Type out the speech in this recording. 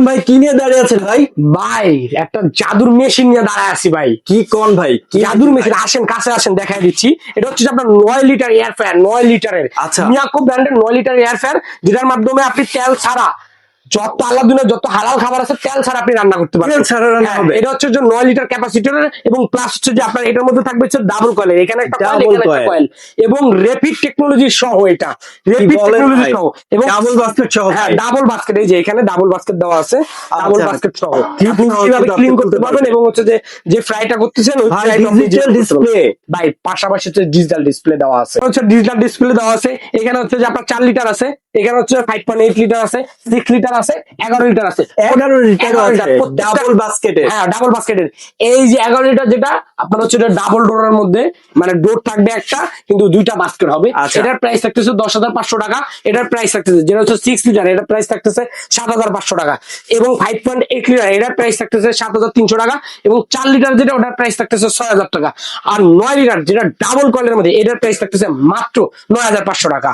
ভাই কি নিয়ে দাঁড়িয়ে আছেন ভাই? ভাই একটা জাদুর মেশিন নিয়ে দাঁড়ায় আছি ভাই। কি কোন ভাই? কি জাদুর মেশিন, আসেন কাছে আসেন দেখাই দিচ্ছি। এটা হচ্ছে যে আপনার 9 লিটার এয়ার ফ্রায়ার, 9 লিটারের আচ্ছা। মিয়াকো ব্র্যান্ডের 9 লিটার এয়ার ফ্রায়ার, যেটার মাধ্যমে আপনি তেল ছাড়া যত আলাদা যত হালাল খাবার আছে তেল ছাড়া আপনি রান্না করতে পারবেন। তেল ছাড়া রান্না হ্যাঁ, হবে? এটা হচ্ছে যে 9 লিটার ক্যাপাসিটরের এবং প্লাস হচ্ছে যে আপনার এটার মধ্যে থাকবে হচ্ছে ডাবল কয়েল, এখানে একটা কয়েল, Double এখানে একটা coil। কয়েল এবং র্যাপিড টেকনোলজি সহ, এটা কি র্যাপিড বলেন টেকনোলজি ভাই? সহ এবং ডাবল বাস্কেট সহ হ্যাঁ ভাই? ডাবল বাস্কেট, এই যে এখানে ডাবল বাস্কেট দেওয়া আছে, ডাবল আচ্ছা। বাস্কেট সহ কি আপনি ভাবে কিভাবে আপনি ক্লিন করতে করতে পারবেন পারবেন? এবং হচ্ছে যে ফ্রাইটা করতেছেন ওই ভাই, ফ্রাইটা আপনি digital যেভাবে করতে পারবেন। display। ভাই পাশাপাশি হচ্ছে ডিজিটাল ডিসপ্লে দেওয়া আছে, হচ্ছে ডিজিটাল ডিসপ্লে দেওয়া আছে। এখানে হচ্ছে যে আপনার 4 লিটার আছে, এখানে হচ্ছে 5.8 লিটার আছে, 6 লিটার আছে, 11 লিটার আছে, 11 লিটারও 11 আছে, লিটার প্রত্যেকটা ডাবল বাস্কেটের। হ্যাঁ ডাবল বাস্কেটের। এই যে 11 লিটার যেটা আপনার হচ্ছে ডাবল ডোরের মধ্যে, মানে ডোর থাকবে একটা কিন্তু দুইটা বাস্কেট হবে। আচ্ছা। এটার প্রাইস থাকতেছে 10,500 টাকা। এটার প্রাইস থাকতেছে যেটা হচ্ছে 6 লিটার, এটার প্রাইস থাকতেছে 7,500 টাকা এবং 5.8 লিটার এটার প্রাইস থাকতেছে 7,300 টাকা এবং 4 লিটার যেটা ওটার প্রাইস থাকতেছে 6,000 টাকা। আর 9 লিটার যেটা ডাবল কয়েলের মধ্যে এটার প্রাইস থাকতেছে মাত্র 9,500 টাকা।